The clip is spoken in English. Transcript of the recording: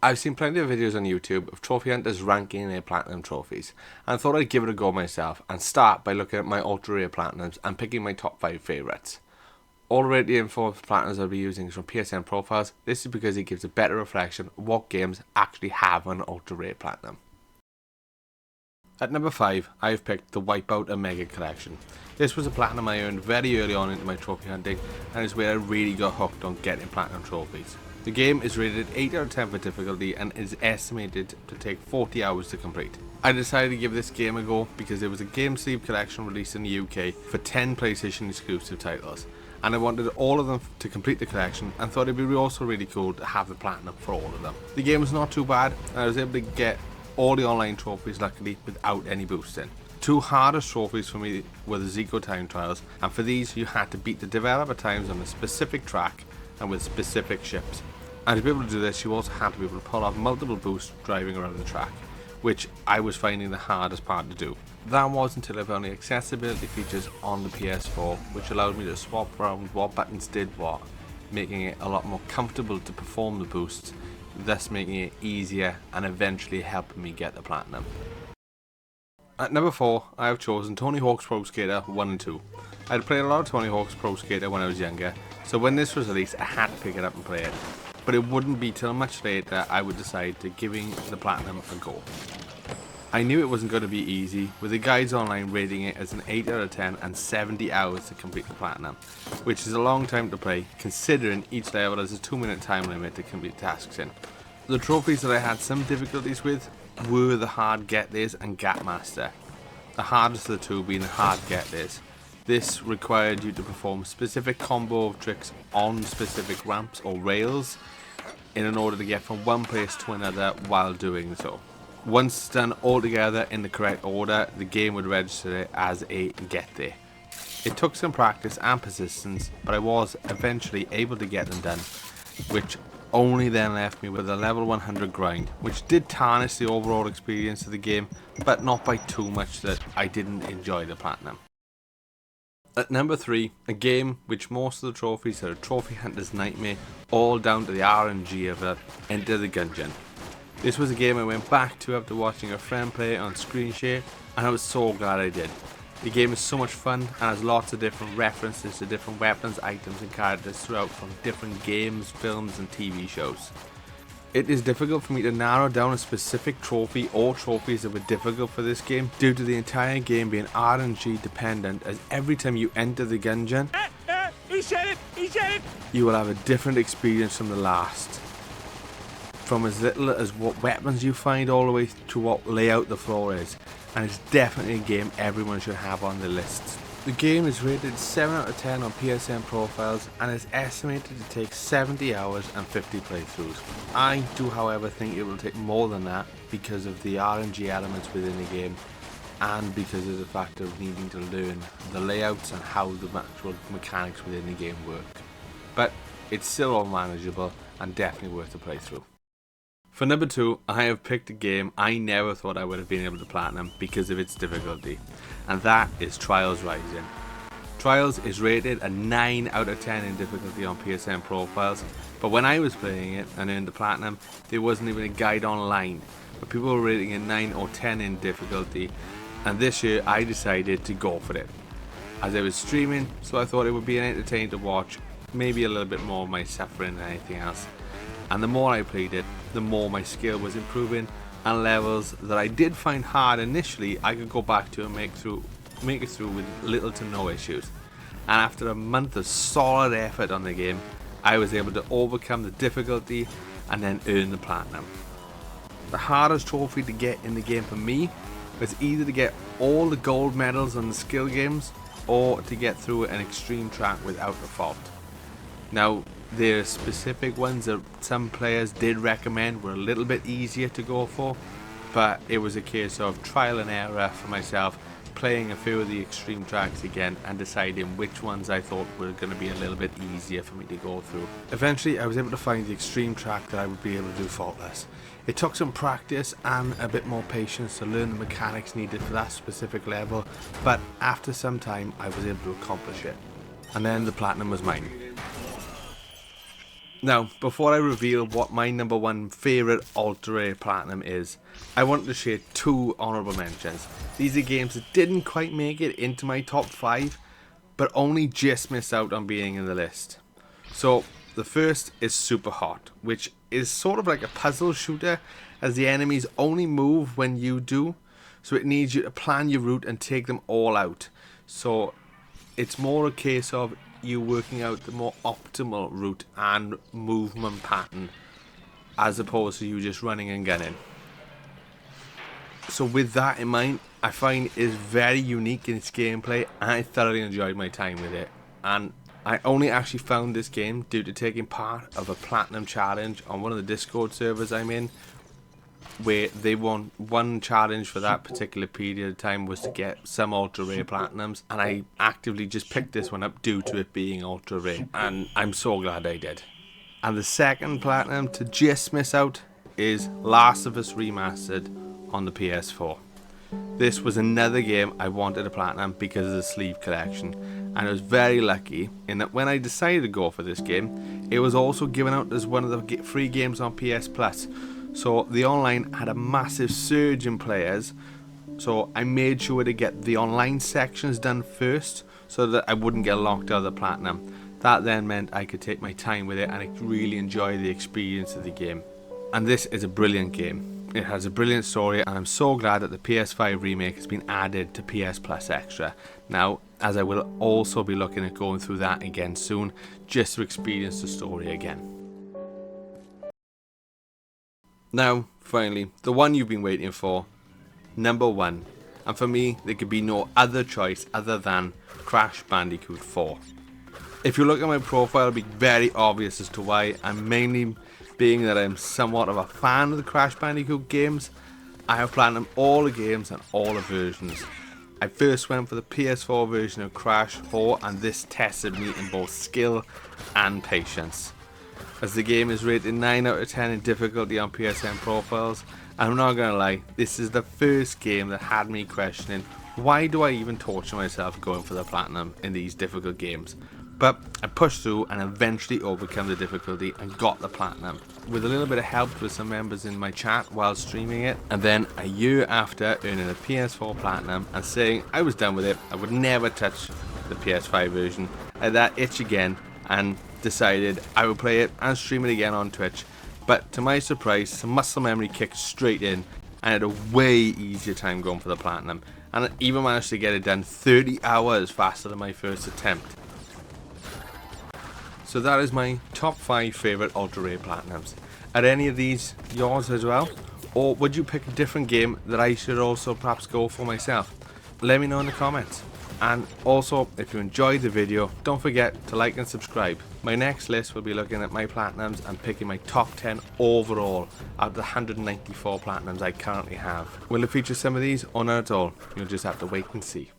I've seen plenty of videos on YouTube of trophy hunters ranking their platinum trophies, and I thought I'd give it a go myself and start by looking at my ultra rare platinums and picking my top 5 favourites. All the rated info for platinums I'll be using is from PSN profiles. This is because it gives a better reflection of what games actually have an ultra rare platinum. At number 5, I've picked the Wipeout Omega Collection. This was a platinum I earned very early on into my trophy hunting, and is where I really got hooked on getting platinum trophies. The game is rated 8 out of 10 for difficulty and is estimated to take 40 hours to complete. I decided to give this game a go because it was a game sleeve collection released in the UK for 10 PlayStation exclusive titles, and I wanted all of them to complete the collection and thought it'd be also really cool to have the platinum for all of them. The game was not too bad, and I was able to get all the online trophies luckily without any boosting. The two hardest trophies for me were the Zico time trials, and for these you had to beat the developer times on a specific track and with specific ships. And to be able to do this, you also had to be able to pull off multiple boosts driving around the track, which I was finding the hardest part to do. That was until I found the accessibility features on the PS4, which allowed me to swap around what buttons did what, making it a lot more comfortable to perform the boosts, thus making it easier and eventually helping me get the platinum. At number 4, I have chosen Tony Hawk's Pro Skater 1 and 2. I had played a lot of Tony Hawk's Pro Skater when I was younger, so when this was released I had to pick it up and play it. But it wouldn't be till much later I would decide to giving the platinum a go. I knew it wasn't going to be easy, with the guides online rating it as an 8 out of 10 and 70 hours to complete the platinum, which is a long time to play considering each level has a 2-minute time limit to complete tasks in. The trophies that I had some difficulties with were the hard get this and Gap Master. The hardest of the two being the hard get this. This required you to perform specific combo of tricks on specific ramps or rails in order to get from one place to another while doing so. Once done all together in the correct order, the game would register it as a get there. It took some practice and persistence, but I was eventually able to get them done, which only then left me with a level 100 grind, which did tarnish the overall experience of the game, but not by too much that I didn't enjoy the platinum. At number 3, a game which most of the trophies are a trophy hunter's nightmare, all down to the RNG of it, Enter the Gungeon. This was a game I went back to after watching a friend play it on screen share, and I was so glad I did. The game is so much fun and has lots of different references to different weapons, items and characters throughout from different games, films and TV shows. It is difficult for me to narrow down a specific trophy or trophies that were difficult for this game due to the entire game being RNG dependent, as every time you enter the Gungeon, He said it! you will have a different experience from the last. From as little as what weapons you find all the way to what layout the floor is, and it's definitely a game everyone should have on their lists. The game is rated 7 out of 10 on PSN profiles and is estimated to take 70 hours and 50 playthroughs. I do however think it will take more than that because of the RNG elements within the game and because of the fact of needing to learn the layouts and how the actual mechanics within the game work. But it's still all manageable and definitely worth a playthrough. For number 2, I have picked a game I never thought I would have been able to platinum because of its difficulty, and that is Trials Rising. Trials is rated a 9 out of 10 in difficulty on PSN profiles, but when I was playing it and earned the platinum, there wasn't even a guide online, but people were rating it 9 or 10 in difficulty, and this year I decided to go for it. As I was streaming, so I thought it would be an entertaining to watch, maybe a little bit more of my suffering than anything else. And the more I played it, the more my skill was improving, and levels that I did find hard initially I could go back to and make it through with little to no issues. And after a month of solid effort on the game, I was able to overcome the difficulty and then earn the platinum. The hardest trophy to get in the game for me was either to get all the gold medals on the skill games or to get through an extreme track without a fault. Now, there are specific ones that some players did recommend were a little bit easier to go for, but it was a case of trial and error for myself, playing a few of the extreme tracks again and deciding which ones I thought were going to be a little bit easier for me to go through. Eventually I was able to find the extreme track that I would be able to do faultless. It took some practice and a bit more patience to learn the mechanics needed for that specific level, but after some time I was able to accomplish it. And then the platinum was mine. Now, before I reveal what my number one favourite Ultra Rare Platinum is, I want to share two honourable mentions. These are games that didn't quite make it into my top 5, but only just missed out on being in the list. So, the first is Super Hot, which is sort of like a puzzle shooter, as the enemies only move when you do, so it needs you to plan your route and take them all out. So, it's more a case of you working out the more optimal route and movement pattern as opposed to you just running and gunning. So with that in mind, I find it is very unique in its gameplay and I thoroughly enjoyed my time with it. And I only actually found this game due to taking part of a platinum challenge on one of the Discord servers I'm in, where they won one challenge for that particular period of time was to get some ultra rare platinums, and I actively just picked this one up due to it being ultra rare, and I'm so glad I did. And the second platinum to just miss out is Last of Us Remastered on the PS4. This was another game I wanted a platinum because of the sleeve collection, and I was very lucky in that when I decided to go for this game, it was also given out as one of the free games on PS Plus. So the online had a massive surge in players, so I made sure to get the online sections done first so that I wouldn't get locked out of the platinum. That then meant I could take my time with it and I could really enjoy the experience of the game. And this is a brilliant game. It has a brilliant story, and I'm so glad that the PS5 remake has been added to PS Plus Extra now, as I will also be looking at going through that again soon just to experience the story again. Now, finally, the one you've been waiting for, number 1, and for me, there could be no other choice other than Crash Bandicoot 4. If you look at my profile, it'll be very obvious as to why, and mainly being that I'm somewhat of a fan of the Crash Bandicoot games. I have platinum all the games and all the versions. I first went for the PS4 version of Crash 4, and this tested me in both skill and patience, as the game is rated 9 out of 10 in difficulty on PSN profiles. I'm not gonna lie, this is the first game that had me questioning, why do I even torture myself going for the platinum in these difficult games? But I pushed through and eventually overcome the difficulty and got the platinum, with a little bit of help with some members in my chat while streaming it. And then a year after earning a PS4 platinum and saying I was done with it, I would never touch the PS5 version, I had that itch again and decided I would play it and stream it again on Twitch. But to my surprise, some muscle memory kicked straight in and I had a way easier time going for the platinum, and I even managed to get it done 30 hours faster than my first attempt. So that is my top 5 favourite ultra rare platinums. Are any of these yours as well? Or would you pick a different game that I should also perhaps go for myself? Let me know in the comments. And also, if you enjoyed the video, don't forget to like and subscribe. My next list will be looking at my platinums and picking my top 10 overall out of the 194 platinums I currently have. Will it feature some of these or not at all? You'll just have to wait and see.